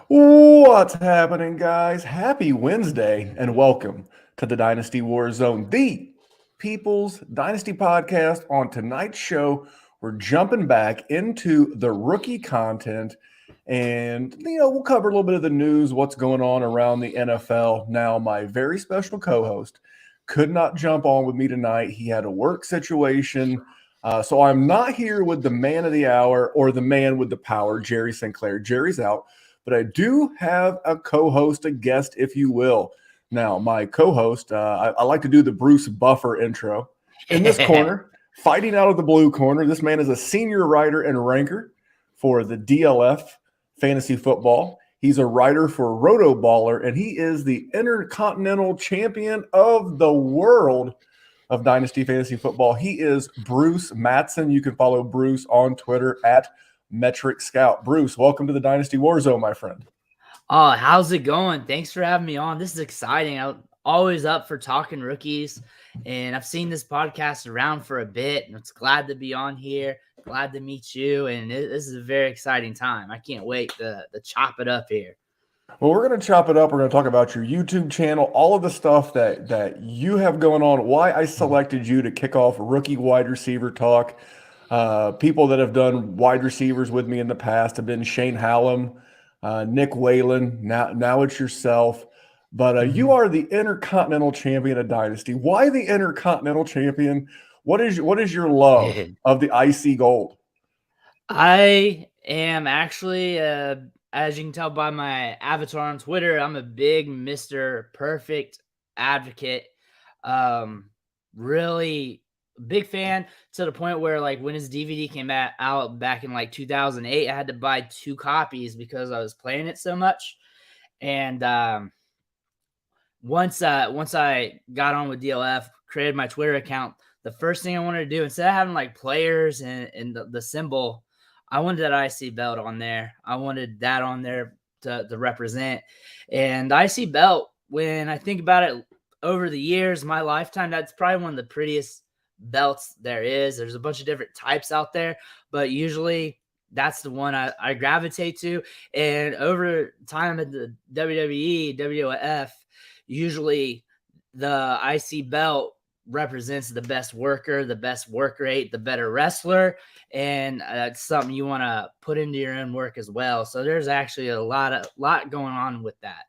What's happening, guys? Happy Wednesday and welcome to the Dynasty WarZone, the People's Dynasty podcast. On tonight's show, we're jumping back into the rookie content and, we'll cover a little bit of the news, what's going on around the NFL. Now, my very special co host could not jump on with me tonight. He had a work situation. So I'm not here with the man of the hour or the man with the power, Jerry Sinclair. Jerry's out. But I do have a co-host, a guest, if you will. Now, my co-host, I like to do the Bruce Buffer intro. In this corner, fighting out of the blue corner, this man is a senior writer and ranker for the DLF Fantasy Football. He's a writer for Roto Baller, and he is the Intercontinental Champion of the world of Dynasty Fantasy Football. He is Bruce Matson. You can follow Bruce on Twitter at Metric Scout. Bruce, welcome to the Dynasty WarZone, my friend. Oh, how's it going? Thanks for having me on. This is exciting. I'm always up for talking rookies, and I've seen this podcast around for a bit, and it's glad to be on here. Glad to meet you, and this is a very exciting time. I can't wait to chop it up here. Well, we're going to chop it up. We're going to talk about your YouTube channel, all of the stuff that you have going on, why I selected you to kick off rookie wide receiver talk. People that have done wide receivers with me in the past have been Shane Hallam, Nick Whalen. Now it's yourself. But you are the Intercontinental Champion of Dynasty. Why the Intercontinental Champion? What is your love of the icy gold? I am actually, as you can tell by my avatar on Twitter, I'm a big Mr. Perfect advocate. Really big fan to the point where, like, when his DVD came out back in like 2008, I had to buy 2 copies because I was playing it so much. And once I got on with DLF, created my Twitter account, the first thing I wanted to do, instead of having like players and the symbol, I wanted that IC belt on there. I wanted that on there to represent. And the IC belt, when I think about it over the years, my lifetime, that's probably one of the prettiest belts there is. There's a bunch of different types out there, but usually that's the one I gravitate to. And over time at the WWE, WWF, usually the IC belt represents the best worker, the best work rate, the better wrestler, and it's something you want to put into your own work as well. So there's actually a lot going on with that.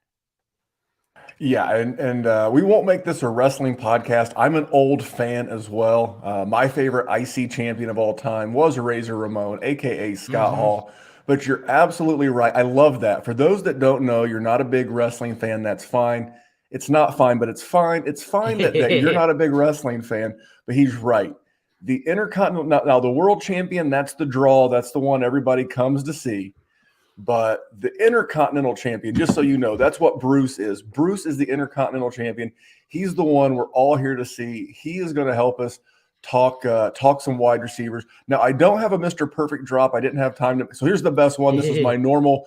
Yeah, and we won't make this a wrestling podcast. I'm an old fan as well. My favorite IC champion of all time was Razor Ramon, a.k.a. Scott Hall. But you're absolutely right. I love that. For those that don't know, you're not a big wrestling fan, that's fine. It's not fine, but it's fine. It's fine that you're not a big wrestling fan, but he's right. The Intercontinental, now the world champion, that's the draw. That's the one everybody comes to see. But the Intercontinental Champion, just so you know, that's what Bruce is. Bruce is the Intercontinental Champion. He's the one we're all here to see. He is going to help us talk some wide receivers. Now, I don't have a Mr. Perfect drop. I didn't have time to. So here's the best one. This is my normal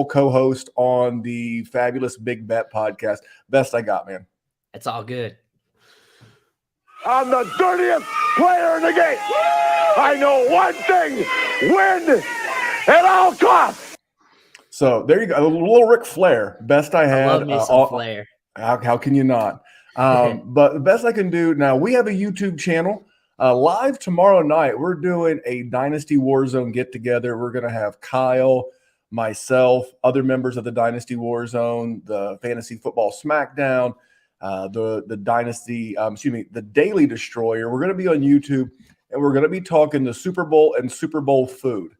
co-host on the Fabulous Big Bet podcast. Best I got, man. It's all good. I'm the dirtiest player in the game. I know one thing: win at all costs. So there you go. A little Ric Flair. Best I had. I love me some Flair. How can you not? But the best I can do now, we have a YouTube channel. Live tomorrow night, we're doing a Dynasty WarZone get-together. We're going to have Kyle, myself, other members of the Dynasty WarZone, the Fantasy Football Smackdown, the Dynasty, the Daily Destroyer. We're going to be on YouTube, and we're going to be talking the Super Bowl and Super Bowl food.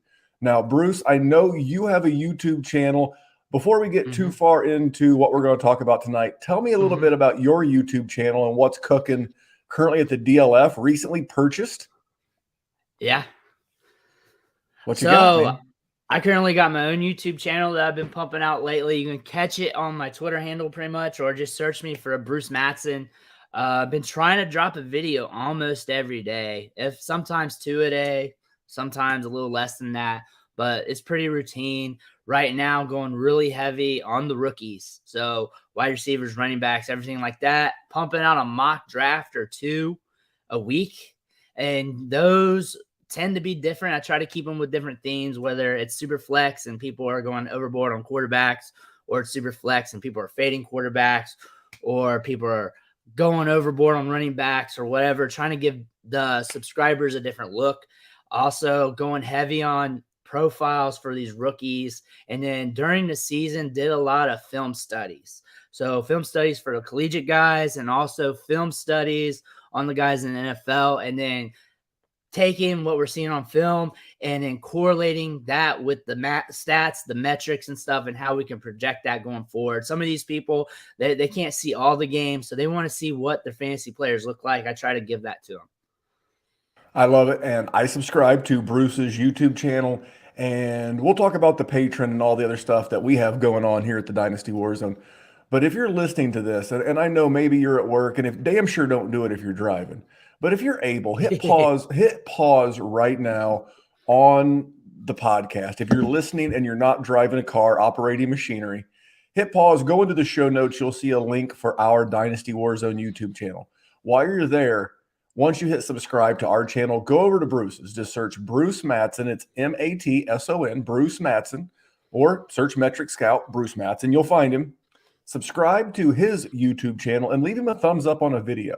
Now, Bruce, I know you have a YouTube channel. Before we get too far into what we're going to talk about tonight, tell me a little bit about your YouTube channel and what's cooking currently at the DLF, recently purchased. Yeah. What you got, man? I currently got my own YouTube channel that I've been pumping out lately. You can catch it on my Twitter handle pretty much, or just search me for a Bruce Matson. I've been trying to drop a video almost every day, if sometimes 2 a day, sometimes a little less than that, but it's pretty routine. Right now, going really heavy on the rookies. So wide receivers, running backs, everything like that. Pumping out a mock draft or 2 a week. And those tend to be different. I try to keep them with different themes, whether it's super flex and people are going overboard on quarterbacks, or it's super flex and people are fading quarterbacks, or people are going overboard on running backs or whatever, trying to give the subscribers a different look. Also going heavy on profiles for these rookies. And then during the season, did a lot of film studies. So film studies for the collegiate guys and also film studies on the guys in the NFL. And then taking what we're seeing on film and then correlating that with the stats, the metrics and stuff, and how we can project that going forward. Some of these people, they can't see all the games, so they want to see what their fantasy players look like. I try to give that to them. I love it. And I subscribe to Bruce's YouTube channel, and we'll talk about the patron and all the other stuff that we have going on here at the Dynasty Warzone. But if you're listening to this, and I know maybe you're at work, and if damn sure don't do it if you're driving, but if you're able, hit pause right now on the podcast. If you're listening and you're not driving a car, operating machinery, hit pause, go into the show notes. You'll see a link for our Dynasty Warzone YouTube channel. While you're there, once you hit subscribe to our channel, go over to Bruce's. Just search Bruce Matson. It's Matson, Bruce Matson, or search Metric Scout, Bruce Matson. You'll find him. Subscribe to his YouTube channel and leave him a thumbs up on a video.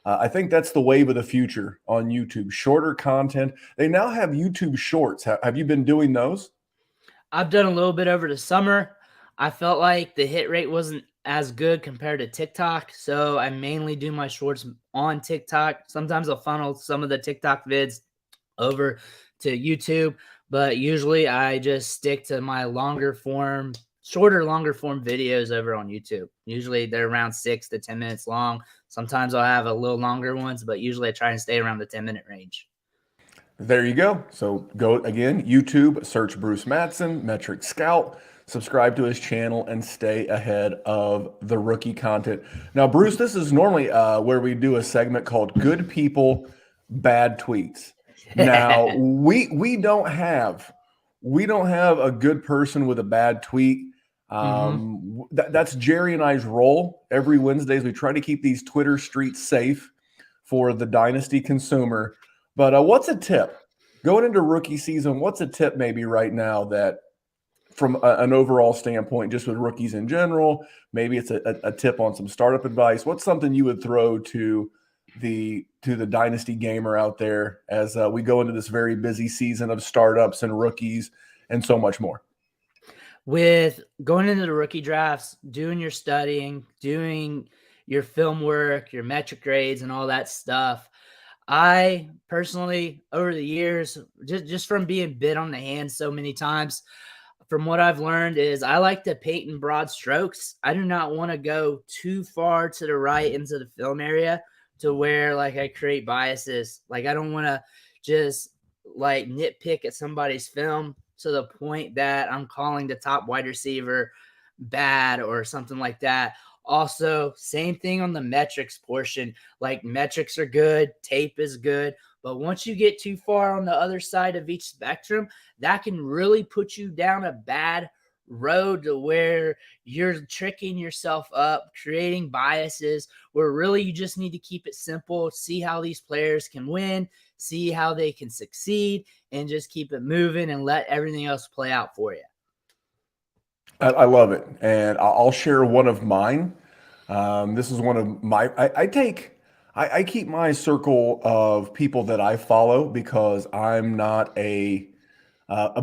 I think that's the wave of the future on YouTube. Shorter content. They now have YouTube Shorts. Have you been doing those? I've done a little bit over the summer. I felt like the hit rate wasn't as good compared to TikTok, so I mainly do my shorts on TikTok. Sometimes I'll funnel some of the TikTok vids over to YouTube, but usually I just stick to my longer form videos over on YouTube. Usually they're around 6 to 10 minutes long. Sometimes I'll have a little longer ones, but usually I try and stay around the 10-minute range. There you go. So go again, YouTube, search Bruce Matson, Metric Scout, subscribe to his channel, and stay ahead of the rookie content. Now, Bruce, this is normally where we do a segment called Good People, Bad Tweets. Now, we don't have a good person with a bad tweet. That's Jerry and I's role every Wednesdays. We try to keep these Twitter streets safe for the Dynasty consumer. But what's a tip going into rookie season? What's a tip maybe right now that from an overall standpoint, just with rookies in general, maybe it's a tip on some startup advice? What's something you would throw to the Dynasty gamer out there as we go into this very busy season of startups and rookies and so much more? With going into the rookie drafts, doing your studying, doing your film work, your metric grades, and all that stuff, I personally, over the years, just from being bit on the hand so many times, from what I've learned is I like to paint in broad strokes. I do not want to go too far to the right into the film area to where like I create biases. Like I don't want to just like nitpick at somebody's film to the point that I'm calling the top wide receiver bad or something like that. Also, same thing on the metrics portion. Like metrics are good, tape is good, but once you get too far on the other side of each spectrum, that can really put you down a bad road to where you're tricking yourself up, creating biases, where really you just need to keep it simple, see how these players can win, see how they can succeed, and just keep it moving and let everything else play out for you. I love it. And I'll share one of mine. This is one of my, I keep my circle of people that I follow because I'm not a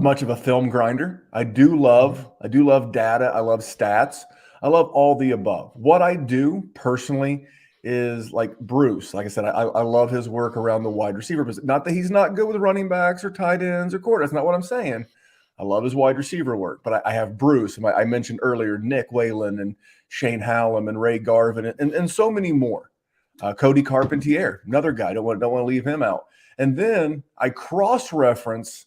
much of a film grinder. I do love data. I love stats. I love all the above. What I do personally is like Bruce. Like I said, I love his work around the wide receiver position. Not that he's not good with running backs or tight ends or quarterbacks. That's not what I'm saying. I love his wide receiver work, but I have Bruce. I mentioned earlier Nick Whalen and Shane Hallam and Ray Garvin and so many more. Cody Carpentier, another guy. Don't want to leave him out. And then I cross-reference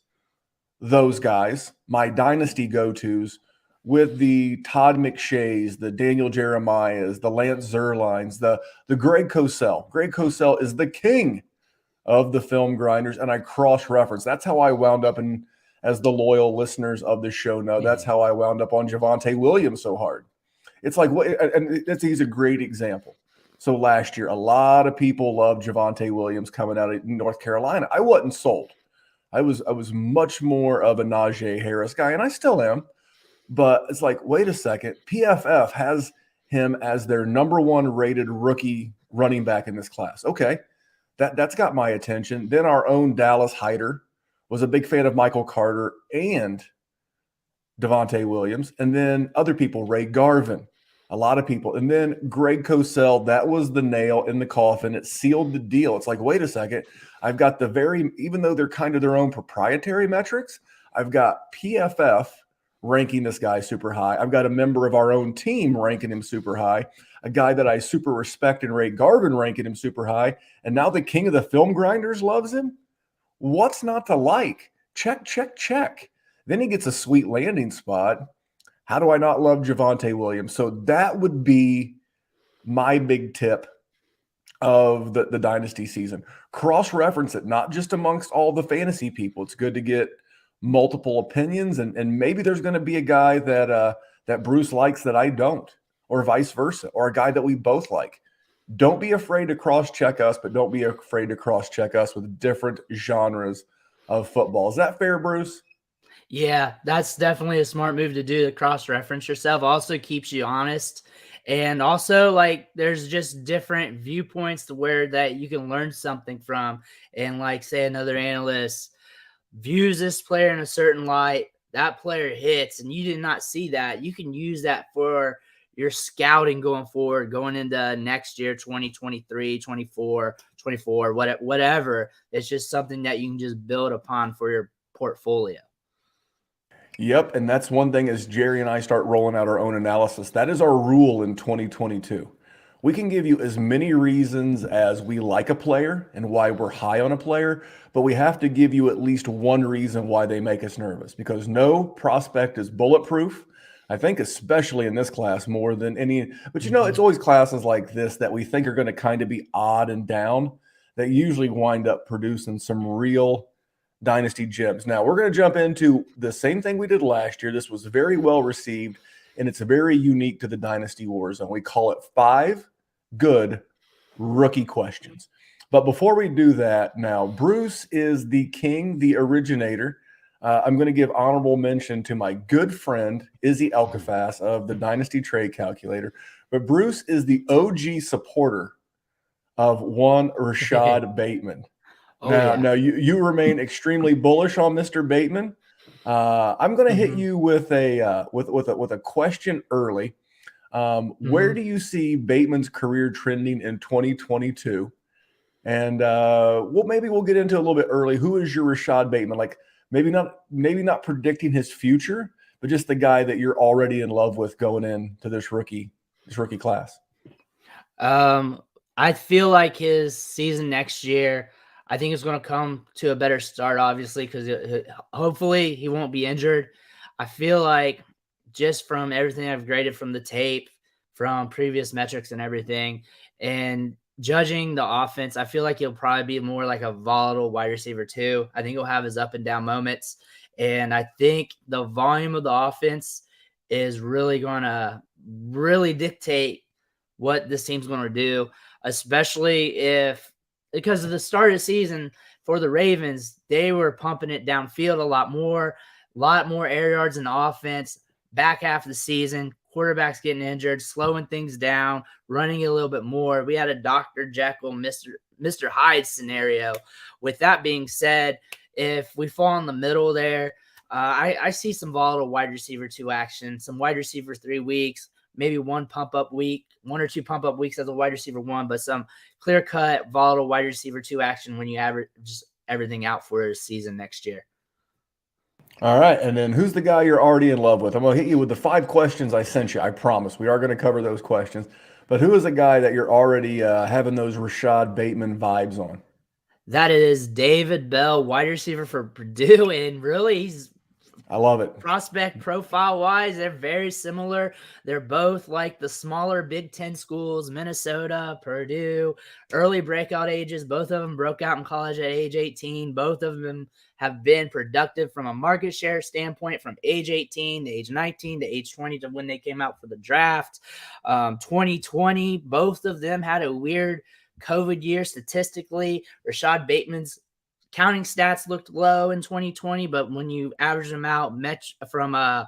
those guys, my dynasty go-tos, with the Todd McShays, the Daniel Jeremiahs, the Lance Zerlines, the Greg Cosell. Greg Cosell is the king of the film grinders, and I cross-reference. That's how I wound up in, as the loyal listeners of the show know, that's how I wound up on Javonte Williams so hard. It's like, and he's a great example. So last year, a lot of people loved Javonte Williams coming out of North Carolina. I wasn't sold. I was much more of a Najee Harris guy, and I still am. But it's like, wait a second. PFF has him as their number 1 rated rookie running back in this class. Okay, that's got my attention. Then our own Dallas Hyder was a big fan of Michael Carter and Javonte Williams. And then other people, Ray Garvin, a lot of people. And then Greg Cosell, that was the nail in the coffin. It sealed the deal. It's like, wait a second. I've got even though they're kind of their own proprietary metrics, I've got PFF ranking this guy super high. I've got a member of our own team ranking him super high, a guy that I super respect and Ray Garvin ranking him super high. And now the king of the film grinders loves him. What's not to like? Check, check, check. Then he gets a sweet landing spot. How do I not love Javonte Williams? So that would be my big tip of the Dynasty season. Cross-reference it, not just amongst all the fantasy people. It's good to get multiple opinions, and maybe there's going to be a guy that Bruce likes that I don't, or vice versa, or a guy that we both like. Don't be afraid to cross-check us, but don't be afraid to cross-check us with different genres of football. Is that fair, Bruce? Yeah, that's definitely a smart move to do, to cross-reference yourself. Also keeps you honest. And also, like, there's just different viewpoints to where that you can learn something from. And like, say another analyst views this player in a certain light, that player hits, and you did not see that. You can use that for your scouting going forward, going into next year, 2023, 24, whatever. It's just something that you can just build upon for your portfolio. Yep, and that's one thing as Jerry and I start rolling out our own analysis. That is our rule in 2022. We can give you as many reasons as we like a player and why we're high on a player, but we have to give you at least one reason why they make us nervous, because no prospect is bulletproof. I think especially in this class more than any, but it's always classes like this that we think are going to kind of be odd and down that usually wind up producing some real Dynasty gems. Now, we're going to jump into the same thing we did last year. This was very well received, and it's very unique to the Dynasty WarZone. We call it 5 good rookie questions. But before we do that, now, Bruce is the king, the originator. I'm going to give honorable mention to my good friend, Izzy Elkafas of the Dynasty Trade Calculator. But Bruce is the OG supporter of one Rashad Bateman. Now you remain extremely bullish on Mr. Bateman. I'm going to hit you with a question early. Where do you see Bateman's career trending in 2022? And maybe we'll get into a little bit early. Who is your Rashad Bateman? Like maybe not predicting his future, but just the guy that you're already in love with going into this rookie class. I feel like his season next year, I think it's going to come to a better start, obviously, because hopefully he won't be injured. I feel like just from everything I've graded from the tape, from previous metrics and everything, and judging the offense, I feel like he'll probably be more like a volatile wide receiver too. I think he'll have his up and down moments. And I think the volume of the offense is really going to dictate what this team's going to do, especially because of the start of the season for the Ravens, they were pumping it downfield a lot more air yards in the offense. Back half of the season, quarterbacks getting injured, slowing things down, running a little bit more. We had a Dr. Jekyll, Mr. Hyde scenario. With that being said, if we fall in the middle there, I see some volatile wide receiver 2 action, some wide receiver 3 weeks, maybe one or two pump up weeks as a wide receiver 1, but some clear cut volatile wide receiver 2 action when you average just everything out for a season next year. All right. And then who's the guy you're already in love with? I'm going to hit you with the 5 questions I sent you. I promise we are going to cover those questions, but who is a guy that you're already having those Rashad Bateman vibes on? That is David Bell, wide receiver for Purdue. And really, I love it. Prospect profile wise, they're very similar. They're both like the smaller Big Ten schools, Minnesota, Purdue, early breakout ages. Both of them broke out in college at age 18. Both of them have been productive from a market share standpoint from age 18 to age 19 to age 20 to when they came out for the draft. 2020, both of them had a weird COVID year statistically. Rashad Bateman's counting stats looked low in 2020, but when you average them out, from a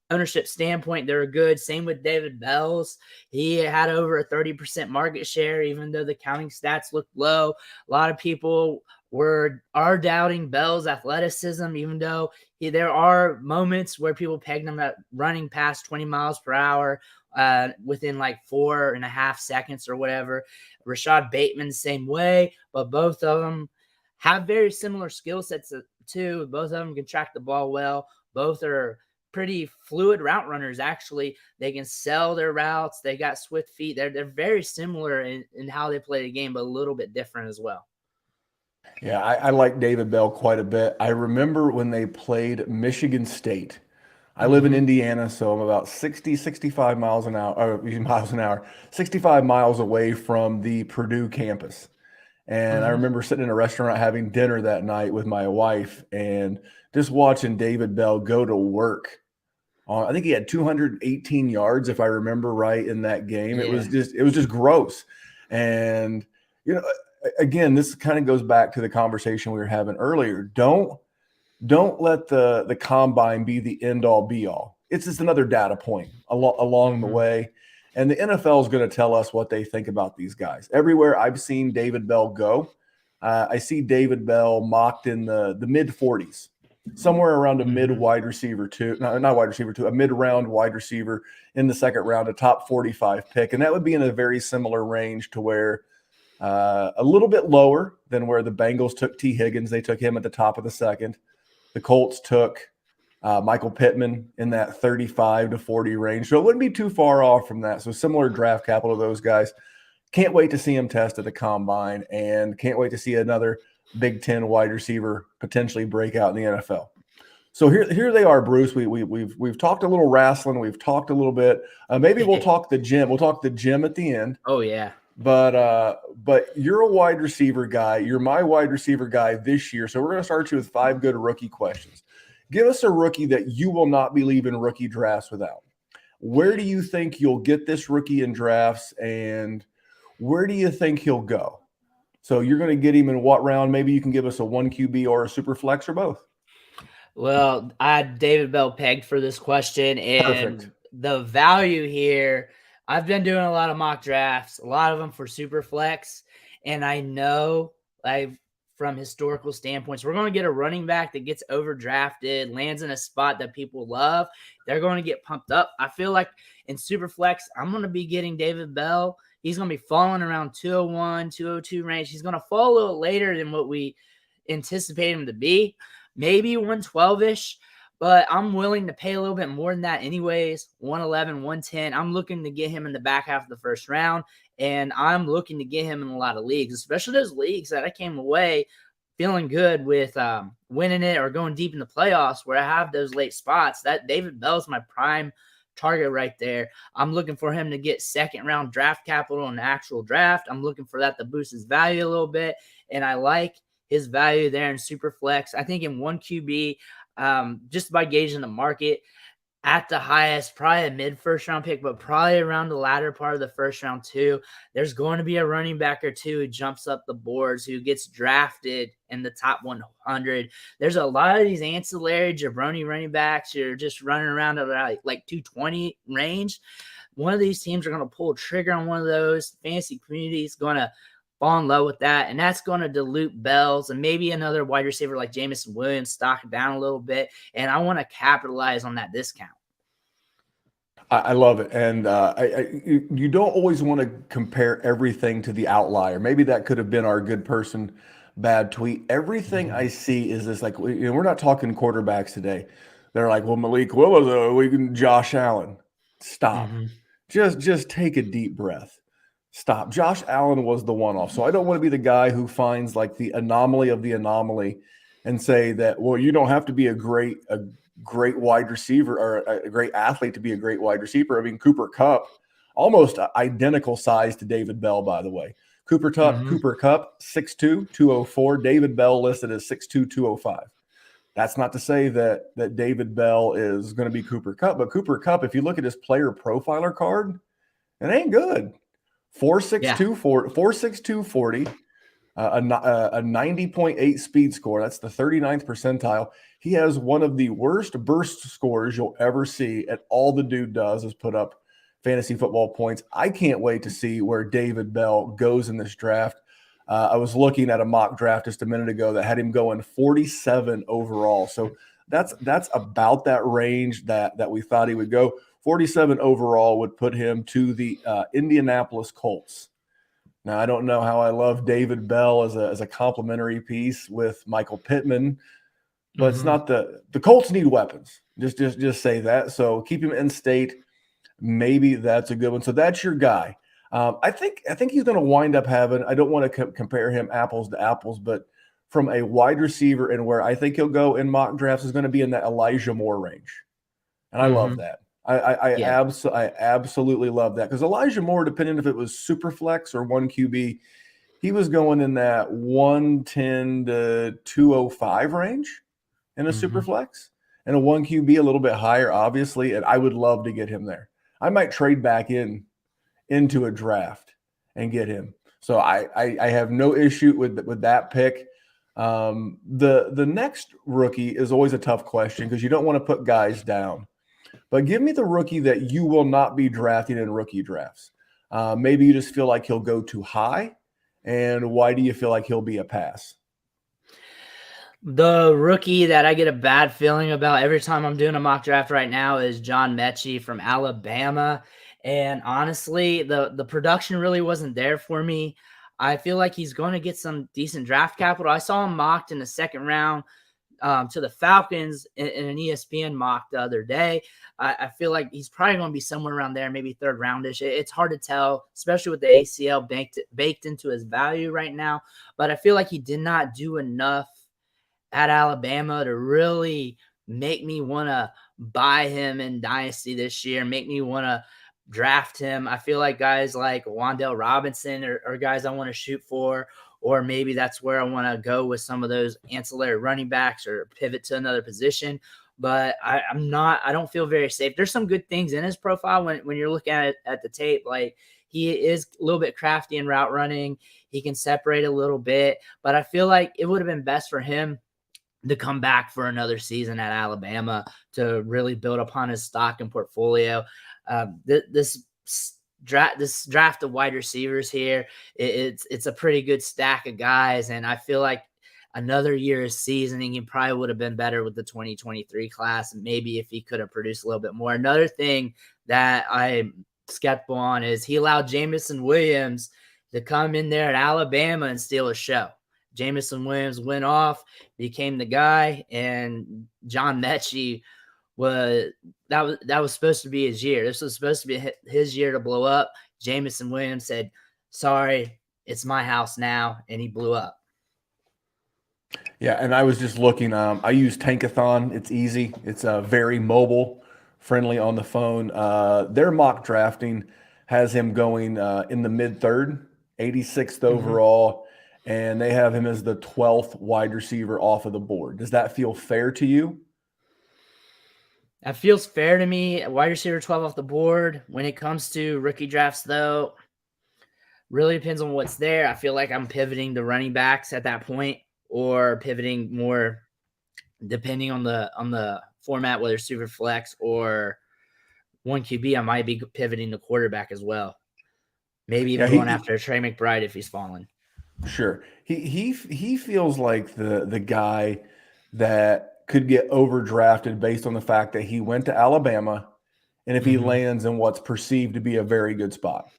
ownership standpoint, they were good. Same with David Bell's. He had over a 30% market share, even though the counting stats looked low. A lot of people are doubting Bell's athleticism, even though there are moments where people pegged him at running past 20 miles per hour within like 4.5 seconds or whatever. Rashad Bateman, same way, but both of them have very similar skill sets too. Both of them can track the ball well. Both are pretty fluid route runners, actually. They can sell their routes. They got swift feet. They're very similar in how they play the game, but a little bit different as well. Yeah, I like David Bell quite a bit. I remember when they played Michigan State. I live in Indiana, so I'm about 65 miles an hour, 65 miles away from the Purdue campus. And I remember sitting in a restaurant having dinner that night with my wife and just watching David Bell go to work. I think he had 218 yards, if I remember right, in that game. Yeah. It was just gross. And, again, this kind of goes back to the conversation we were having earlier. Don't let the combine be the end all be all. It's just another data point along the way. And the NFL is going to tell us what they think about these guys. Everywhere I've seen David Bell go, I see David Bell mocked in the mid 40s, somewhere around a mid wide receiver a mid round wide receiver in the second round, a top 45 pick. And that would be in a very similar range to where a little bit lower than where the Bengals took T. Higgins. They took him at the top of the second. The Colts took Michael Pittman in that 35 to 40 range. So it wouldn't be too far off from that. So similar draft capital to those guys. Can't wait to see him test at the combine and can't wait to see another Big Ten wide receiver potentially break out in the NFL. So here they are, Bruce. We've talked a little wrestling. We've talked a little bit. Maybe we'll talk the gym. We'll talk the gym at the end. Oh, yeah. But you're a wide receiver guy. You're my wide receiver guy this year. So we're going to start you with 5 good rookie questions. Give us a rookie that you will not be leaving rookie drafts without. Where do you think you'll get this rookie in drafts, and where do you think he'll go? So you're going to get him in what round? Maybe you can give us a 1 QB or a super flex or both. Well, I had David Bell pegged for this question, and Perfect. The value here, I've been doing a lot of mock drafts, a lot of them for super flex, and I know from historical standpoints, we're going to get a running back that gets overdrafted, lands in a spot that people love. They're going to get pumped up. I feel like in super flex, I'm going to be getting David Bell. He's going to be falling around 201, 202 range. He's going to fall a little later than what we anticipate him to be, maybe 112-ish, but I'm willing to pay a little bit more than that anyways, 111, 110. I'm looking to get him in the back half of the first round, and I'm looking to get him in a lot of leagues, especially those leagues that I came away feeling good with winning it or going deep in the playoffs where I have those late spots. That David Bell's my prime target right there. I'm looking for him to get second-round draft capital in the actual draft. I'm looking for that to boost his value a little bit, and I like his value there in super flex. I think in 1 QB, just by gauging the market, at the highest, probably a mid-first round pick, but probably around the latter part of the first round too. There's going to be a running back or two who jumps up the boards, who gets drafted in the top 100. There's a lot of these ancillary jabroni running backs who are just running around at like 220 range. One of these teams are going to pull a trigger on one of those. Fantasy community is going to fall in love with that, and that's going to dilute Bells and maybe another wide receiver like Jameson Williams stock it down a little bit, and I want to capitalize on that discount. I love it, and you don't always want to compare everything to the outlier. Maybe that could have been our good person, bad tweet. Everything I see is this, like, we're not talking quarterbacks today. They're like, well, Malik Willis, Josh Allen. Stop. Just take a deep breath. Stop. Josh Allen was the one-off. So I don't want to be the guy who finds like the anomaly of the anomaly and say that, well, you don't have to be a great wide receiver or a great athlete to be a great wide receiver. I mean, Cooper Kupp, almost identical size to David Bell, by the way. Cooper Kupp, 6'2", 204. David Bell listed as 6'2", 205. That's not to say that David Bell is going to be Cooper Kupp, but Cooper Kupp, if you look at his player profiler card, it ain't good. 4'6", 240, a 90.8 speed score. That's the 39th percentile. He has one of the worst burst scores you'll ever see, and all the dude does is put up fantasy football points. I can't wait to see where David Bell goes in this draft. I was looking at a mock draft just a minute ago that had him going 47 overall. So that's about that range that we thought he would go. 47 overall would put him to the Indianapolis Colts. Now, I don't know how I love David Bell as a complimentary piece with Michael Pittman, but it's not the Colts need weapons. Just say that. So keep him in state. Maybe that's a good one. So that's your guy. I think he's going to wind up having, I don't want to compare him apples to apples, but from a wide receiver and where I think he'll go in mock drafts is going to be in that Elijah Moore range. And I love that. I absolutely love that because Elijah Moore, depending if it was super flex or one QB, he was going in that 110 to 205 range in a super flex, and a one QB a little bit higher, obviously. And I would love to get him there. I might trade back into a draft and get him. So I have no issue with that pick. The next rookie is always a tough question because you don't want to put guys down. But give me the rookie that you will not be drafting in rookie drafts. Maybe you just feel like he'll go too high. And why do you feel like he'll be a pass? The rookie that I get a bad feeling about every time I'm doing a mock draft right now is John Metchi from Alabama. And honestly, the production really wasn't there for me. I feel like he's going to get some decent draft capital. I saw him mocked in the second round to the Falcons in an ESPN mock the other day. I feel like he's probably going to be somewhere around there, maybe third roundish. It's hard to tell, especially with the ACL baked into his value right now. But I feel like he did not do enough at Alabama to really make me want to buy him in Dynasty this year, make me want to draft him. I feel like guys like Wan'Dale Robinson are guys I want to shoot for, or maybe that's where I want to go with some of those ancillary running backs or pivot to another position. But I don't feel very safe. There's some good things in his profile when you're looking at the tape. Like he is a little bit crafty in route running. He can separate a little bit, but I feel like it would have been best for him to come back for another season at Alabama to really build upon his stock and portfolio. This draft of wide receivers here, it's a pretty good stack of guys, and I feel like another year of seasoning, he probably would have been better with the 2023 class, and maybe if he could have produced a little bit more. Another thing that I'm skeptical on is he allowed Jameson Williams to come in there at Alabama and steal a show. Jameson Williams went off, became the guy, and John Metchi was supposed to be his year. This was supposed to be his year to blow up. Jameson Williams said, "Sorry, it's my house now," and he blew up. Yeah, and I was just looking. I use Tankathon. It's easy. It's very mobile, friendly on the phone. Their mock drafting has him going in the mid-third, 86th overall. And they have him as the 12th wide receiver off of the board. Does that feel fair to you? That feels fair to me. Wide receiver 12 off the board. When it comes to rookie drafts, though, really depends on what's there. I feel like I'm pivoting to running backs at that point, or pivoting more depending on the format, whether super flex or one QB. I might be pivoting to quarterback as well. Maybe even going after Trey McBride if he's fallen. Sure. He feels like the guy that could get overdrafted based on the fact that he went to Alabama, and if he lands in what's perceived to be a very good spot.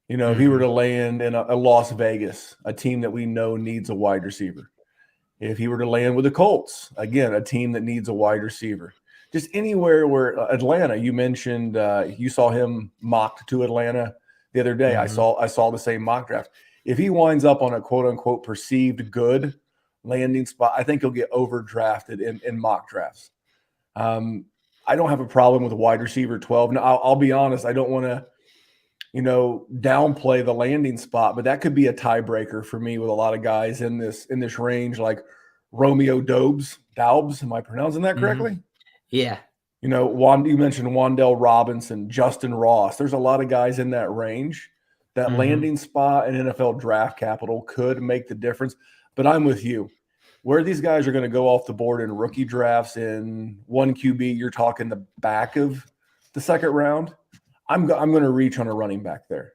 You know, if he were to land in a Las Vegas, a team that we know needs a wide receiver. If he were to land with the Colts, again, a team that needs a wide receiver. Just anywhere where Atlanta, you mentioned you saw him mocked to Atlanta the other day. I saw the same mock draft. If he winds up on a quote-unquote perceived good landing spot, I think he'll get overdrafted in mock drafts. I don't have a problem with a wide receiver 12. Now, I'll be honest, I don't want to, downplay the landing spot, but that could be a tiebreaker for me with a lot of guys in this range, like Romeo Doubs. Am I pronouncing that correctly? Yeah. You mentioned Wan'Dale Robinson, Justin Ross. There's a lot of guys in that range That landing spot and NFL draft capital could make the difference. But I'm with you. Where these guys are going to go off the board in rookie drafts in 1 QB, you're talking the back of the second round. I'm going to reach on a running back there.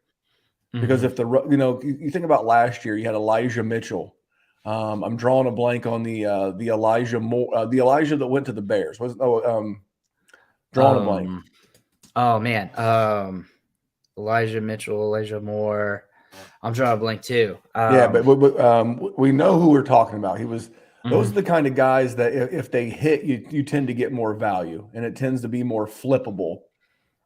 Because if you think about last year, you had Elijah Mitchell. I'm drawing a blank on the Elijah that went to the Bears. Drawing a blank. Oh man, Elijah Mitchell, Elijah Moore. I'm drawing a blank too. But we know who we're talking about. He was. Those are the kind of guys that if they hit, you tend to get more value, and it tends to be more flippable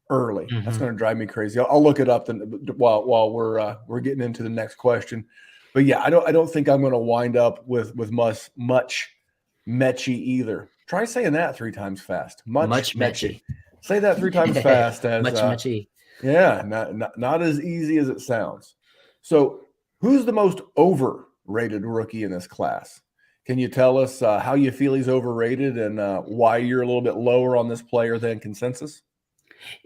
early. That's going to drive me crazy. I'll look it up while we're getting into the next question. But yeah, I don't think I'm going to wind up with much Metchi either. Try saying that 3 times fast. Much Metchi. Say that 3 times fast. As much Metchi. Yeah, not as easy as it sounds. So, who's the most overrated rookie in this class? Can you tell us how you feel he's overrated and why you're a little bit lower on this player than consensus?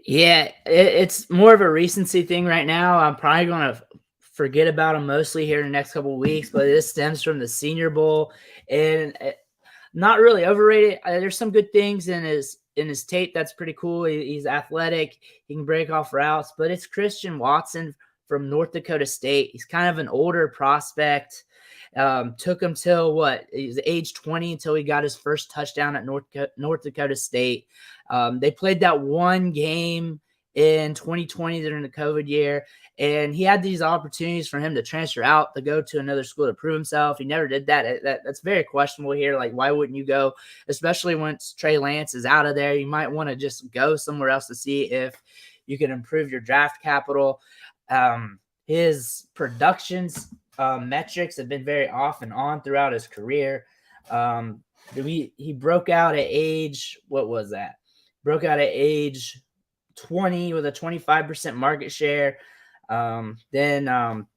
Yeah, it's more of a recency thing right now. I'm probably going to forget about him mostly here in the next couple of weeks, but this stems from the Senior Bowl and not really overrated. There's some good things in his tape that's pretty cool. He's athletic. He can break off routes, but it's Christian Watson from North Dakota State. He's kind of an older prospect. Took him till he was age 20 until he got his first touchdown at North Dakota State. They played that one game in 2020 during the COVID year, and he had these opportunities for him to transfer out to go to another school to prove himself. He never did that. That's very questionable here. Like, why wouldn't you go, especially once Trey Lance is out of there? You might want to just go somewhere else to see if you can improve your draft capital. His productions metrics have been very off and on throughout his career. He broke out at age, what was that? Broke out at age 20 with a 25% market share. Then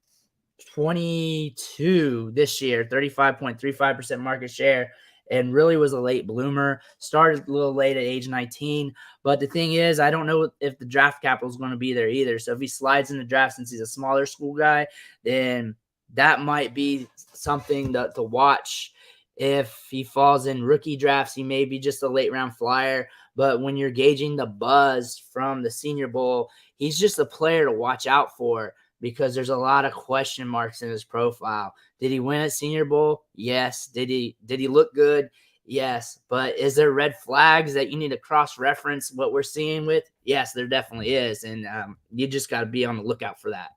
22 this year, 35.35% market share, and really was a late bloomer. Started a little late at age 19. But the thing is, I don't know if the draft capital is going to be there either. So if he slides in the draft since he's a smaller school guy, then that might be something to watch. If he falls in rookie drafts, he may be just a late round flyer. But when you're gauging the buzz from the Senior Bowl, he's just a player to watch out for because there's a lot of question marks in his profile. Did he win at Senior Bowl? Yes. Did he look good? Yes. But is there red flags that you need to cross-reference what we're seeing with? Yes, there definitely is. And you just got to be on the lookout for that.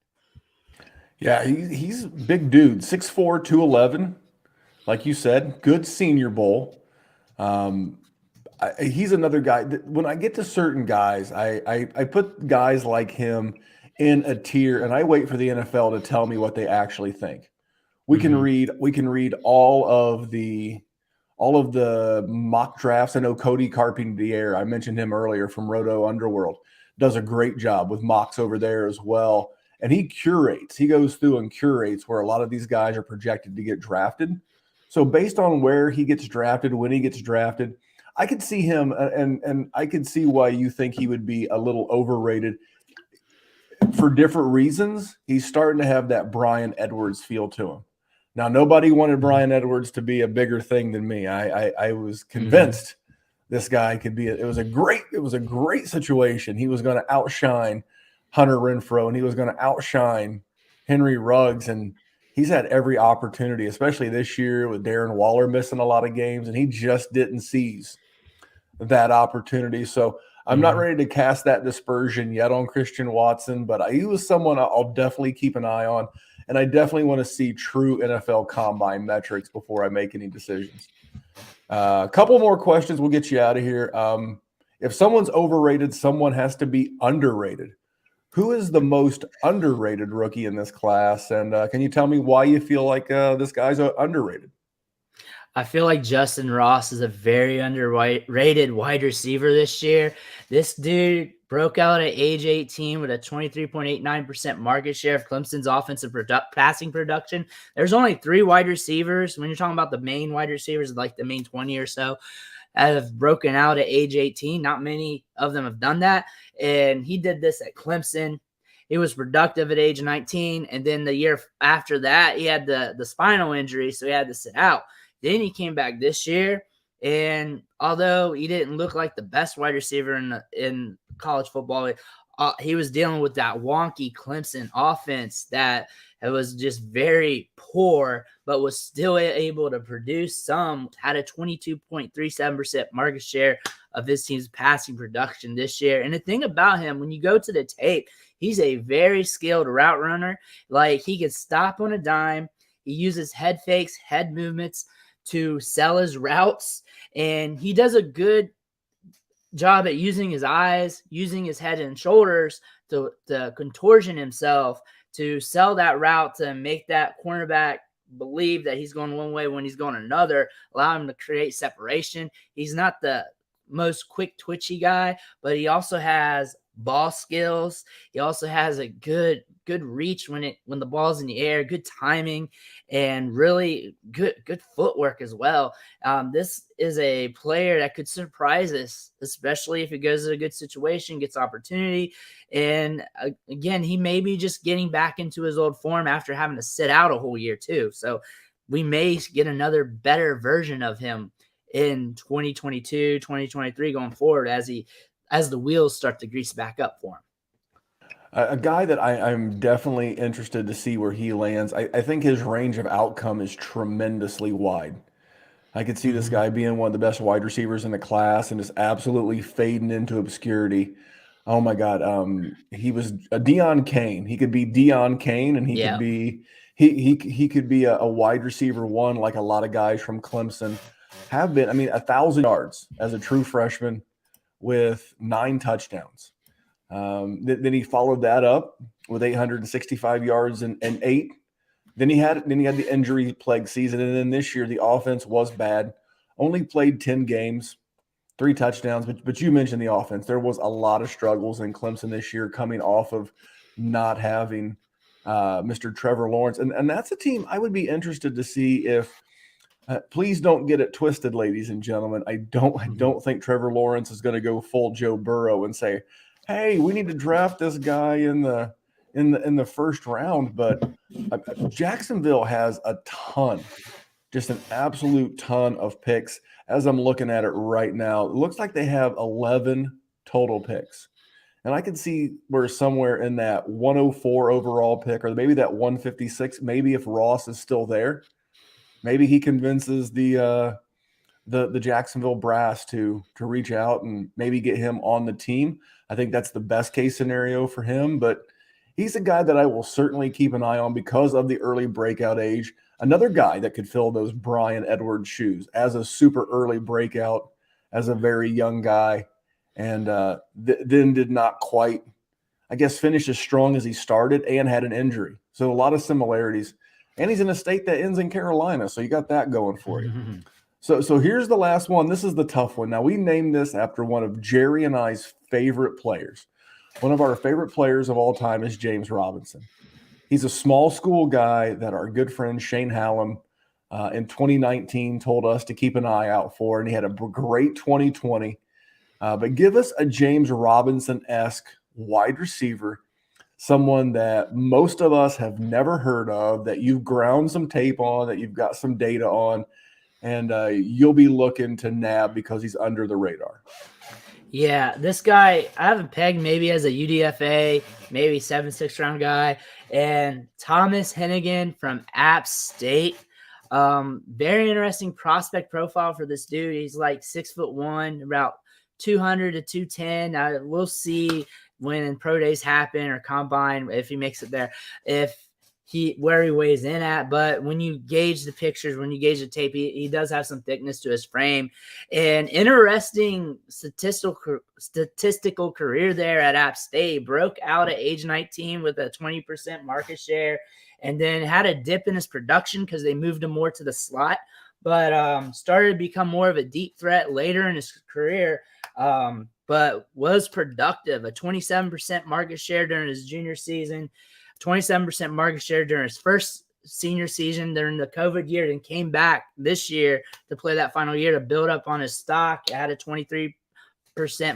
Yeah, he's a big dude, 6'4", 211. Like you said, good Senior Bowl. He's another guy that when I get to certain guys, I put guys like him in a tier, and I wait for the NFL to tell me what they actually think. We can read all of the mock drafts. I know Cody Carpentier, I mentioned him earlier from Roto Underworld, does a great job with mocks over there as well. And he goes through and curates where a lot of these guys are projected to get drafted. So based on where he gets drafted, when he gets drafted, I could see him, and I could see why you think he would be a little overrated for different reasons. He's starting to have that Bryan Edwards feel to him. Now, nobody wanted Bryan Edwards to be a bigger thing than me. I was convinced this guy could be. It was a great situation. He was going to outshine Hunter Renfrow, and he was going to outshine Henry Ruggs, and he's had every opportunity, especially this year with Darren Waller missing a lot of games, and he just didn't seize that opportunity. So I'm not ready to cast that dispersion yet on Christian Watson, but he was someone I'll definitely keep an eye on, and I definitely want to see true NFL combine metrics before I make any decisions. A couple more questions. We'll get you out of here. If someone's overrated, someone has to be underrated. Who is the most underrated rookie in this class? And can you tell me why you feel like this guy's underrated? I feel like Justin Ross is a very underrated wide receiver this year. This dude broke out at age 18 with a 23.89% market share of Clemson's offensive passing production. There's only 3 wide receivers. When you're talking about the main wide receivers, like the main 20 or so, have broken out at age 18. Not many of them have done that. And he did this at Clemson. he was productive at age 19. And then the year after that, he had the spinal injury, so he had to sit out. Then he came back this year, and although he didn't look like the best wide receiver in college football, he was dealing with that wonky Clemson offense that was just very poor, but was still able to produce some. Had a 22.37% market share of his team's passing production this year. And the thing about him, when you go to the tape, he's a very skilled route runner. Like, he can stop on a dime. He uses head fakes, head movements to sell his routes, and he does a good job at using his eyes, using his head and shoulders to contortion himself to sell that route, to make that cornerback believe that he's going one way when he's going another, allow him to create separation. He's not the most quick twitchy guy, but he also has ball skills. He also has a good reach when the ball's in the air, good timing, and really good footwork as well. This is a player that could surprise us, especially if he goes to a good situation, gets opportunity. And again, he may be just getting back into his old form after having to sit out a whole year too. So we may get another better version of him in 2022, 2023 going forward as the wheels start to grease back up for him. A guy that I'm definitely interested to see where he lands. I think his range of outcome is tremendously wide. I could see this guy being one of the best wide receivers in the class and just absolutely fading into obscurity. Oh my God. He was a Deion Kane. He could be Deion Kane, and he could be he could be a wide receiver one, like a lot of guys from Clemson have been. I mean, 1,000 yards as a true freshman with 9 touchdowns. Then he followed that up with 865 yards and 8. Then he had the injury plague season, and then this year the offense was bad. Only played 10 games, 3 touchdowns. But you mentioned the offense. There was a lot of struggles in Clemson this year, coming off of not having Mr. Trevor Lawrence, and that's a team I would be interested to see if. Please don't get it twisted, ladies and gentlemen. I don't think Trevor Lawrence is going to go full Joe Burrow and say, "Hey, we need to draft this guy in the first round." But Jacksonville has a ton, just an absolute ton of picks. As I'm looking at it right now, it looks like they have 11 total picks, and I can see where somewhere in that 104 overall pick, or maybe that 156, maybe if Ross is still there. Maybe he convinces the Jacksonville brass to reach out and maybe get him on the team. I think that's the best case scenario for him, but he's a guy that I will certainly keep an eye on because of the early breakout age. Another guy that could fill those Brian Edwards shoes as a super early breakout, as a very young guy, and then did not quite, I guess, finish as strong as he started and had an injury. So a lot of similarities. And he's in a state that ends in Carolina, so you got that going for you. So here's the last one. This is the tough one. Now, we named this after one of Jerry and I's favorite players. One of our favorite players of all time is James Robinson. He's a small school guy that our good friend Shane Hallam in 2019 told us to keep an eye out for, and he had a great 2020. But give us a James Robinson-esque wide receiver, someone that most of us have never heard of, that you've ground some tape on, that you've got some data on, and you'll be looking to nab because he's under the radar. Yeah, this guy, I have him pegged maybe as a UDFA, maybe 7th, 6th round guy. And Thomas Hennigan from App State. Very interesting prospect profile for this dude. He's like 6'1", about 200 to 210. We'll see when pro days happen or combine, if he makes it there, where he weighs in at. But when you gauge the pictures, when you gauge the tape, he does have some thickness to his frame. And interesting statistical career there at App State. Broke out at age 19 with a 20% market share, and then had a dip in his production because they moved him more to the slot, but started to become more of a deep threat later in his career. But was productive, a 27% market share during his junior season, 27% market share during his first senior season during the COVID year, and came back this year to play that final year to build up on his stock. Had a 23%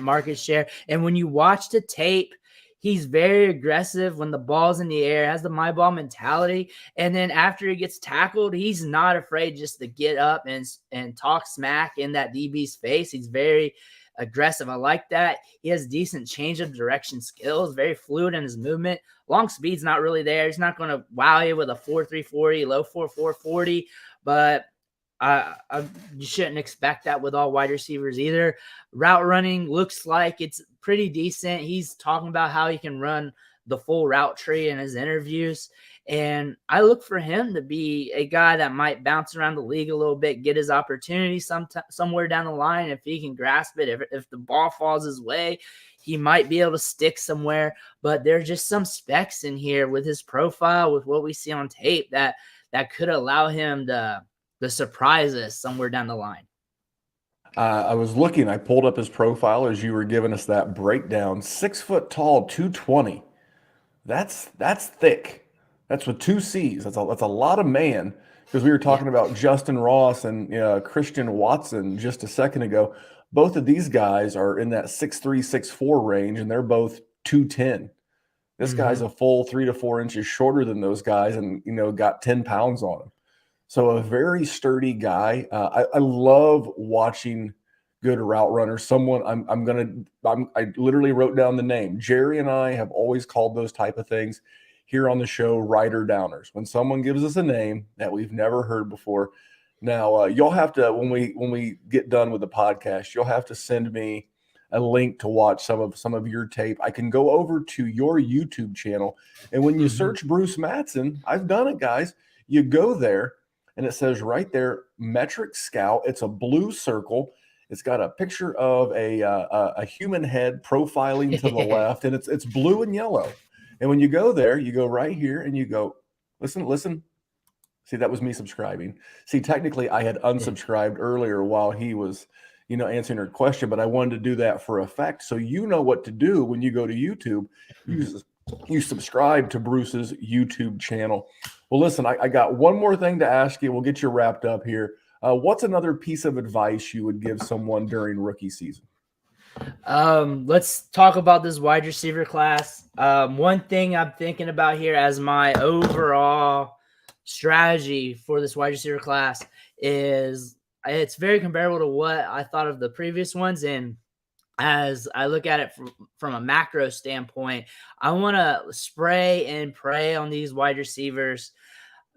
market share. And when you watch the tape, He's very aggressive when the ball's in the air, has the my ball mentality. And then after he gets tackled, he's not afraid just to get up and talk smack in that DB's face. He's very aggressive. I like that. He has decent change of direction skills, very fluid in his movement. Long speed's not really there. He's not going to wow you with a 4.340, low 4.440, but you shouldn't expect that with all wide receivers either. Route running looks like it's pretty decent. He's talking about how he can run the full route tree in his interviews. And I look for him to be a guy that might bounce around the league a little bit, get his opportunity somewhere down the line. If he can grasp it, if the ball falls his way, he might be able to stick somewhere. But there's just some specs in here with his profile, with what we see on tape that could allow him to surprise us somewhere down the line. I was looking, I pulled up his profile as you were giving us that breakdown. 6 foot tall, 220. That's thick. That's with 2 C's. That's a lot of man, because we were talking about Justin Ross and Christian Watson just a second ago. Both of these guys are in that 6'3", 6'4" range, and they're both 210. This guy's a full 3 to 4 inches shorter than those guys, and got 10 pounds on him. So a very sturdy guy. I love watching good route runners. Someone I literally wrote down the name. Jerry and I have always called those type of things here on the show writer downers. When someone gives us a name that we've never heard before. Now you'll have to, when we get done with the podcast, you'll have to send me a link to watch some of your tape. I can go over to your YouTube channel, and when you search Bruce Matson, I've done it, guys. You go there, and it says right there, Metric Scout. It's a blue circle. It's got a picture of a human head profiling to the left, and it's blue and yellow. And when you go there, you go right here, and you go, listen. See, that was me subscribing. See, technically, I had unsubscribed earlier while he was, answering her question, but I wanted to do that for effect. So you know what to do when you go to YouTube. You subscribe to Bruce's YouTube channel. Well, listen, I got one more thing to ask you. We'll get you wrapped up here. What's another piece of advice you would give someone during rookie season? Let's talk about this wide receiver class. One thing I'm thinking about here as my overall strategy for this wide receiver class is it's very comparable to what I thought of the previous ones. And as I look at it from a macro standpoint, I want to spray and pray on these wide receivers.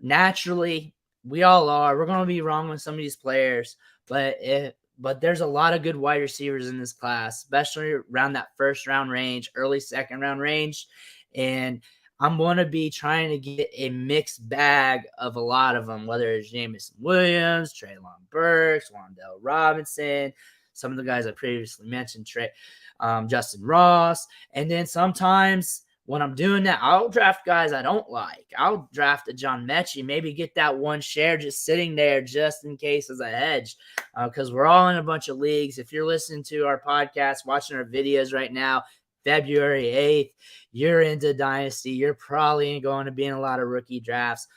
Naturally, we all are. We're going to be wrong on some of these players, but there's a lot of good wide receivers in this class, especially around that first round range, early second round range. And I'm going to be trying to get a mixed bag of a lot of them, whether it's Jameson Williams, Treylon Burks, Wan'Dale Robinson, some of the guys I previously mentioned, Justin Ross. And then sometimes when I'm doing that, I'll draft guys I don't like. I'll draft a John Metchi, maybe get that one share just sitting there just in case as a hedge, because we're all in a bunch of leagues. If you're listening to our podcast, watching our videos right now, February 8th, you're into Dynasty. You're probably going to be in a lot of rookie drafts.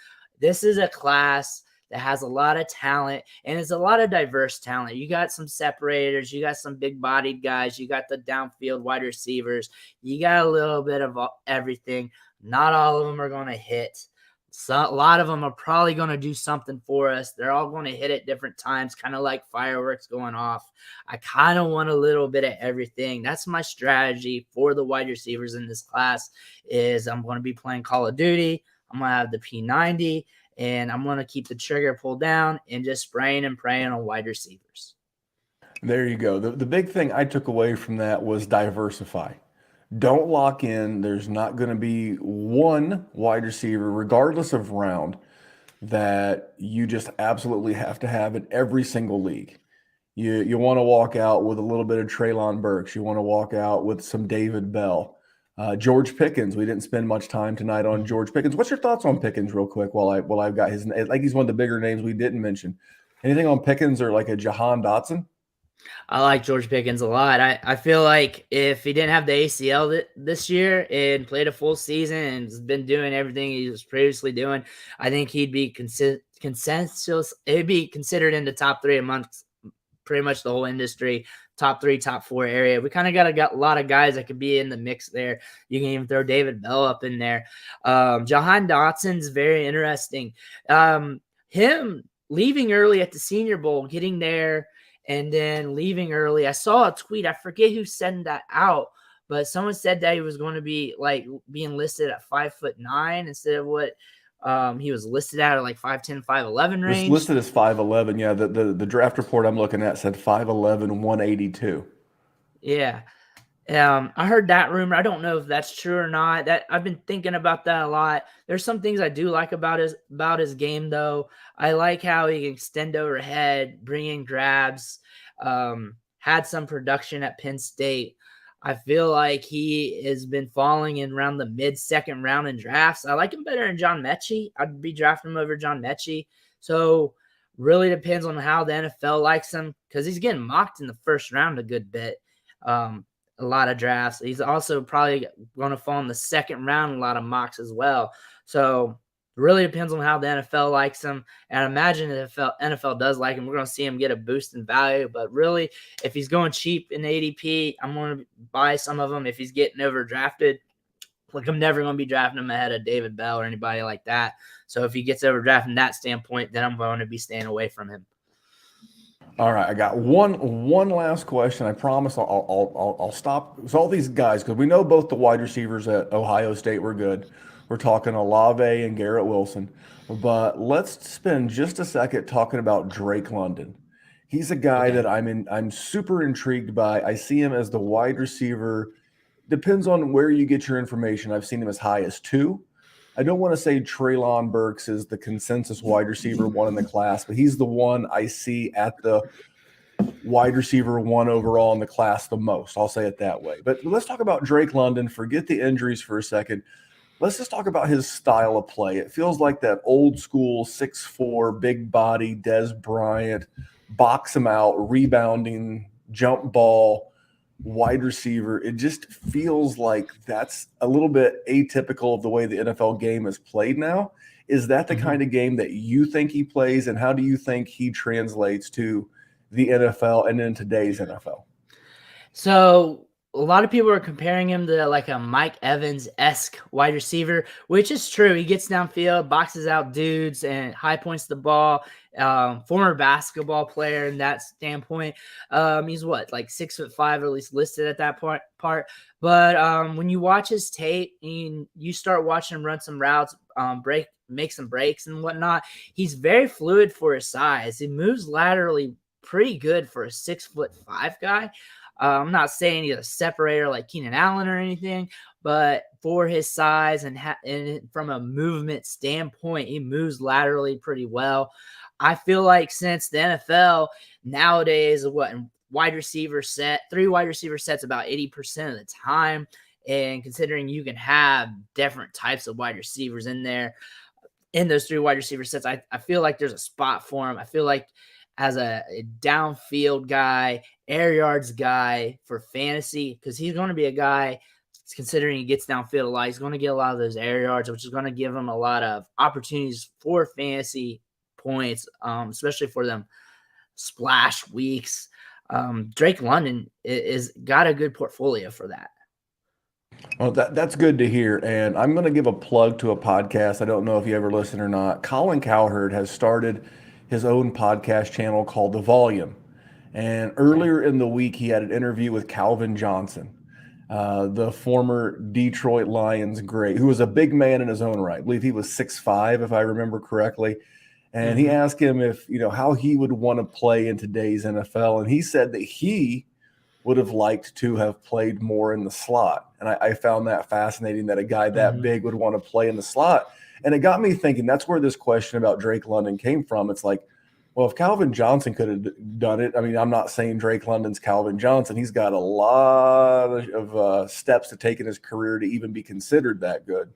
This is a class that has a lot of talent, and it's a lot of diverse talent. You got some separators. You got some big-bodied guys. You got the downfield wide receivers. You got a little bit of everything. Not all of them are going to hit. So a lot of them are probably going to do something for us. They're all going to hit at different times, kind of like fireworks going off. I kind of want a little bit of everything. That's my strategy for the wide receivers in this class is I'm going to be playing Call of Duty. I'm going to have the P90, and I'm going to keep the trigger pulled down and just spraying and praying on wide receivers. There you go. The big thing I took away from that was diversify. Don't lock in. There's not going to be one wide receiver, regardless of round, that you just absolutely have to have in every single league. You want to walk out with a little bit of Treylon Burks. You want to walk out with some David Bell. George Pickens. We didn't spend much time tonight on George Pickens. What's your thoughts on Pickens real quick while I've got his – like he's one of the bigger names we didn't mention. Anything on Pickens or like a Jahan Dotson? I like George Pickens a lot. I feel like if he didn't have the ACL this year and played a full season and has been doing everything he was previously doing, I think he'd be consensus. It'd be considered in the top 3 amongst pretty much the whole industry, top 3, top 4 area. We kind of got a lot of guys that could be in the mix there. You can even throw David Bell up in there. Jahan Dotson's very interesting. Him leaving early at the Senior Bowl, getting there, and then leaving early. I saw a tweet. I forget who sent that out, but someone said that he was going to be like being listed at 5'9" instead of what he was listed at like 5'10", 5'11" range. It's listed as 5'11". Yeah, the draft report I'm looking at said 5'11", 182. Yeah. I heard that rumor. I don't know if that's true or not. That I've been thinking about that a lot. There's some things I do like about his game, though. I like how he can extend overhead, bring in grabs. Had some production at Penn State. I feel like he has been falling in around the mid-second round in drafts. I like him better than John Metchi. I'd be drafting him over John Metchi. So really depends on how the NFL likes him, because he's getting mocked in the first round a good bit. A lot of drafts. He's also probably going to fall in the second round, a lot of mocks as well. So it really depends on how the NFL likes him. And I imagine if NFL does like him, we're going to see him get a boost in value. But really, if he's going cheap in ADP, I'm going to buy some of them. If he's getting overdrafted, like I'm never going to be drafting him ahead of David Bell or anybody like that. So if he gets overdrafted from that standpoint, then I'm going to be staying away from him. All right, I got one last question. I promise I'll stop. So all these guys, because we know both the wide receivers at Ohio State were good. We're talking Olave and Garrett Wilson. But let's spend just a second talking about Drake London. He's a guy that I'm super intrigued by. I see him as the wide receiver. Depends on where you get your information. I've seen him as high as 2. I don't want to say Treylon Burks is the consensus wide receiver 1 in the class, but he's the one I see at the wide receiver 1 overall in the class the most. I'll say it that way. But let's talk about Drake London. Forget the injuries for a second. Let's just talk about his style of play. It feels like that old school 6'4", big body, Dez Bryant, box him out, rebounding, jump ball, wide receiver. It just feels like that's a little bit atypical of the way the NFL game is played now. Is that the kind of game that you think he plays, and how do you think he translates to the NFL and in today's NFL? So a lot of people are comparing him to like a Mike Evans-esque wide receiver, which is true. He gets downfield, boxes out dudes, and high points the ball. Former basketball player in that standpoint. He's like 6'5", or at least listed at that part. But when you watch his tape and you start watching him run some routes, make some breaks and whatnot, he's very fluid for his size. He moves laterally pretty good for a 6'5" guy. I'm not saying he's a separator like Keenan Allen or anything, but for his size and from a movement standpoint, he moves laterally pretty well. I feel like since the NFL nowadays, wide receiver set, 3 wide receiver sets about 80% of the time. And considering you can have different types of wide receivers in there, in those 3 wide receiver sets, I feel like there's a spot for him. I feel like as a downfield guy, air yards guy for fantasy, because he's going to be a guy, considering he gets downfield a lot, he's going to get a lot of those air yards, which is going to give him a lot of opportunities for fantasy points, especially for them splash weeks. Drake London is got a good portfolio for that. Well, that's good to hear. And I'm going to give a plug to a podcast. I don't know if you ever listen or not. Colin Cowherd has started his own podcast channel called The Volume. And earlier in the week, he had an interview with Calvin Johnson, the former Detroit Lions great, who was a big man in his own right. I believe he was 6'5", if I remember correctly. And he asked him if, how he would want to play in today's NFL. And he said that he would have liked to have played more in the slot. And I found that fascinating, that a guy that big would want to play in the slot. And it got me thinking, that's where this question about Drake London came from. It's like, well, if Calvin Johnson could have done it, I mean, I'm not saying Drake London's Calvin Johnson. He's got a lot of steps to take in his career to even be considered that good.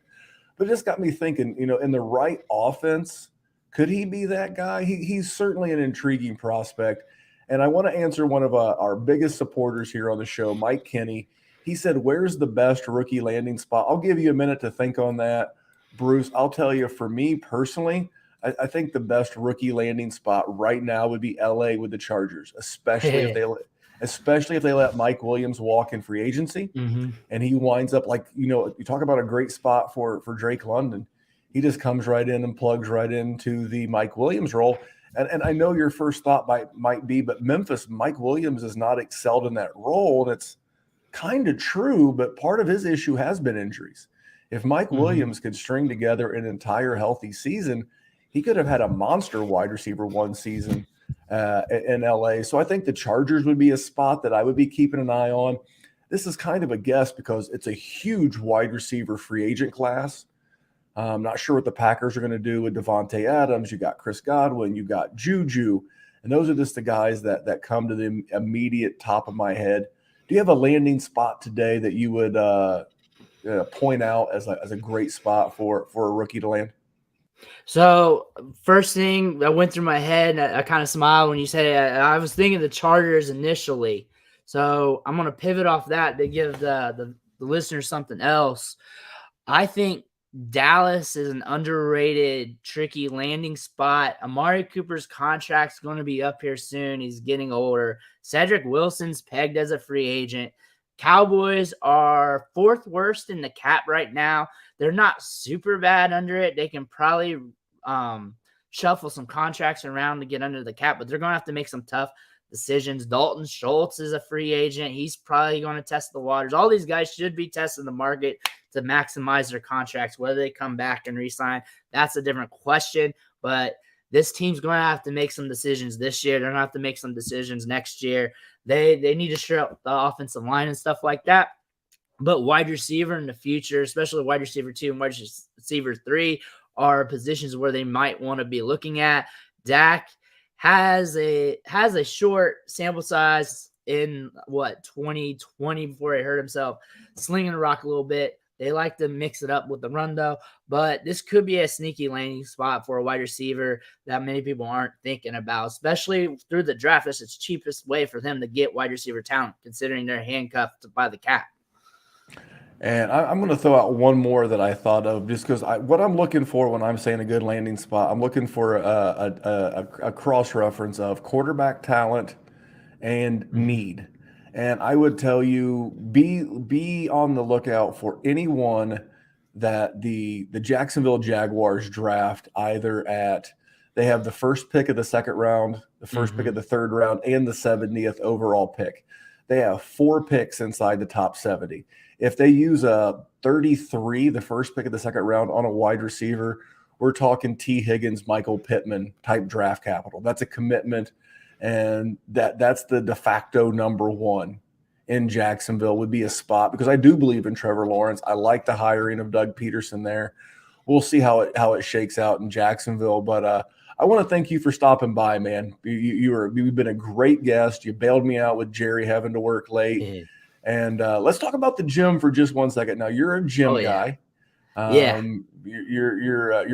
But it just got me thinking, in the right offense, could he be that guy? He's certainly an intriguing prospect. And I want to answer one of our biggest supporters here on the show, Mike Kinney. He said, where's the best rookie landing spot? I'll give you a minute to think on that. Bruce, I'll tell you, for me personally, I think the best rookie landing spot right now would be LA with the Chargers, especially if they let Mike Williams walk in free agency, and he winds up like, you talk about a great spot for Drake London. He just comes right in and plugs right into the Mike Williams role. And I know your first thought might be, but Memphis, Mike Williams has not excelled in that role, and it's kind of true, but part of his issue has been injuries. If Mike Williams could string together an entire healthy season, he could have had a monster wide receiver one season in LA. So I think the Chargers would be a spot that I would be keeping an eye on. This is kind of a guess because it's a huge wide receiver free agent class. I'm not sure what the Packers are going to do with Javonte Adams. You got Chris Godwin, you got Juju, and those are just the guys that come to the immediate top of my head. Do you have a landing spot today that you would point out as a great spot for a rookie to land? So first thing that went through my head, and I kind of smiled when you said it, I was thinking the Chargers initially. So I'm going to pivot off that to give the listeners something else. I think Dallas is an underrated, tricky landing spot. Amari Cooper's contract's going to be up here soon. He's getting older. Cedric Wilson's pegged as a free agent. Cowboys are fourth worst in the cap right now. They're not super bad under it. They can probably shuffle some contracts around to get under the cap, but they're going to have to make some tough decisions. Dalton Schultz is a free agent. He's probably going to test the waters. All these guys should be testing the market to maximize their contracts. Whether they come back and re-sign, that's a different question. But this team's going to have to make some decisions this year. They're going to have to make some decisions next year. They need to shore up the offensive line and stuff like that. But wide receiver in the future, especially wide receiver 2 and wide receiver 3, are positions where they might want to be looking at. Dak has a short sample size in 2020 before he hurt himself, slinging the rock a little bit. They like to mix it up with the run, though. But this could be a sneaky landing spot for a wide receiver that many people aren't thinking about, especially through the draft. That's the cheapest way for them to get wide receiver talent, considering they're handcuffed by the cap. And I'm going to throw out one more that I thought of, just because what I'm looking for when I'm saying a good landing spot, I'm looking for a cross-reference of quarterback talent and need. And I would tell you, be on the lookout for anyone that the Jacksonville Jaguars draft, either they have the first pick of the second round, the first pick of the third round, and the 70th overall pick. They have 4 picks inside the top 70. If they use a 33, the first pick of the second round, on a wide receiver, we're talking T. Higgins, Michael Pittman type draft capital. That's a commitment. And that's the de facto number 1 in Jacksonville would be a spot, because I do believe in Trevor Lawrence. I like the hiring of Doug Peterson there. We'll see how it shakes out in Jacksonville. But I want to thank you for stopping by, man. You've been a great guest. You bailed me out with Jerry having to work late. Mm-hmm. And let's talk about the gym for just 1 second. Now, you're a gym guy. You're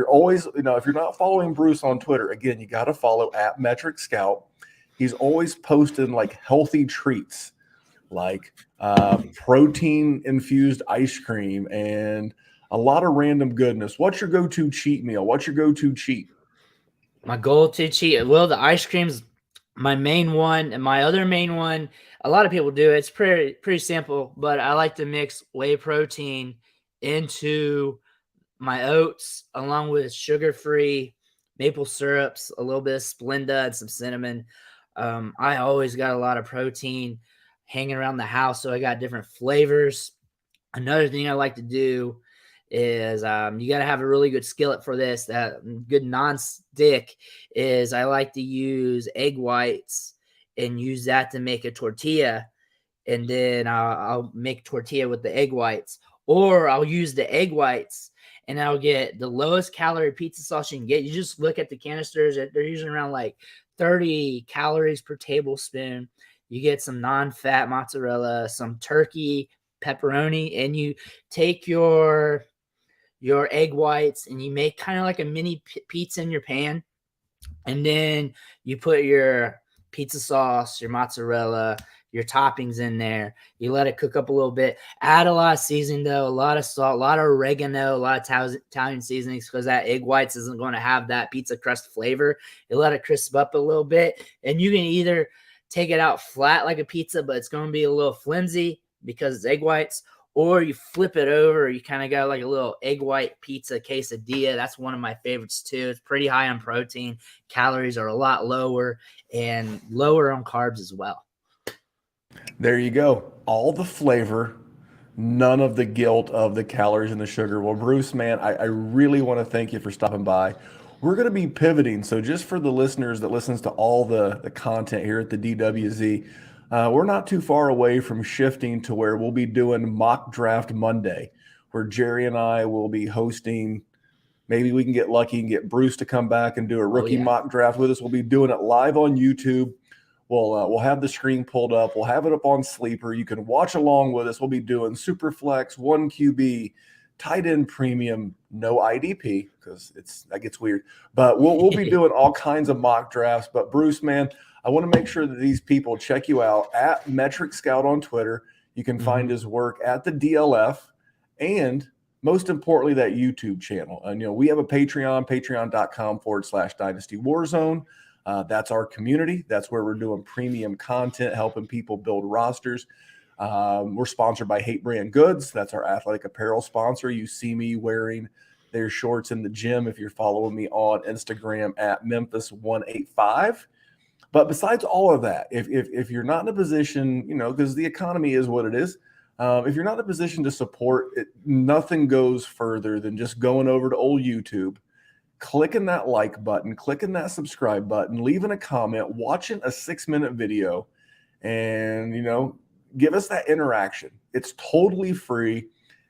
always, if you're not following Bruce on Twitter, again, you got to follow @Metric Scout. He's always posting like healthy treats, like protein infused ice cream and a lot of random goodness. What's your go-to cheat meal? What's your go-to cheat? My go-to cheat, well, the ice cream's my main one, and my other main one, a lot of people do it. It's pretty simple, but I like to mix whey protein into my oats along with sugar-free maple syrups, a little bit of Splenda, and some cinnamon. I always got a lot of protein hanging around the house, so I got different flavors. Another thing I like to do is you got to have a really good skillet for this. Good non-stick is I like to use egg whites and use that to make a tortilla, and then I'll make tortilla with the egg whites, or I'll use the egg whites and I'll get the lowest calorie pizza sauce you can get. You just look at the canisters; they're usually around like 30 calories per tablespoon. You get some non-fat mozzarella, some turkey, pepperoni, and you take your egg whites and you make kind of like a mini pizza in your pan. And then you put your pizza sauce, your mozzarella, your toppings in there. You let it cook up a little bit. Add a lot of seasoning, though, a lot of salt, a lot of oregano, a lot of Italian seasonings, because that egg whites isn't going to have that pizza crust flavor. You let it crisp up a little bit, and you can either take it out flat like a pizza, but it's going to be a little flimsy because it's egg whites, or you flip it over. You kind of got like a little egg white pizza quesadilla. That's one of my favorites too. It's pretty high on protein. Calories are a lot lower and lower on carbs as well. There you go. All the flavor, none of the guilt of the calories and the sugar. Well, Bruce, man, I really want to thank you for stopping by. We're going to be pivoting. So just for the listeners that listens to all the content here at the DWZ, we're not too far away from shifting to where we'll be doing Mock Draft Monday, where Jerry and I will be hosting. Maybe we can get lucky and get Bruce to come back and do a rookie mock draft with us. We'll be doing it live on YouTube. We'll have the screen pulled up. We'll have it up on Sleeper. You can watch along with us. We'll be doing super flex, 1 QB, tight end premium, no IDP because that gets weird. But we'll be doing all kinds of mock drafts. But Bruce, man, I want to make sure that these people check you out at Metric Scout on Twitter. You can find his work at the DLF, and most importantly, that YouTube channel. And we have a Patreon, patreon.com/Dynasty WarZone. That's our community. That's where we're doing premium content, helping people build rosters. We're sponsored by Hate Brand Goods. That's our athletic apparel sponsor. You see me wearing their shorts in the gym if you're following me on Instagram at Memphis185. But besides all of that, if you're not in a position, because the economy is what it is, if you're not in a position to support it, nothing goes further than just going over to old YouTube, clicking that like button, clicking that subscribe button, leaving a comment, watching a 6-minute video, and, give us that interaction. It's totally free,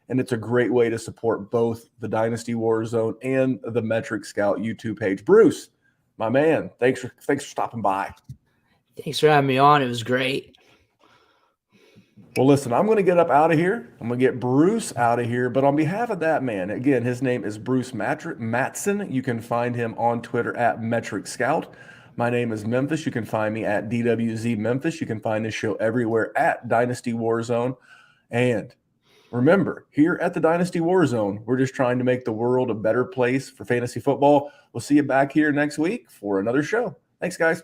and it's a great way to support both the Dynasty WarZone and the Metric Scout YouTube page. Bruce, my man, thanks for stopping by. Thanks for having me on. It was great. Well, listen, I'm going to get up out of here. I'm going to get Bruce out of here. But on behalf of that man, again, his name is Bruce Matson. You can find him on Twitter at Metric Scout. My name is Memphis. You can find me at DWZ Memphis. You can find this show everywhere at Dynasty WarZone. And remember, here at the Dynasty WarZone, we're just trying to make the world a better place for fantasy football. We'll see you back here next week for another show. Thanks, guys.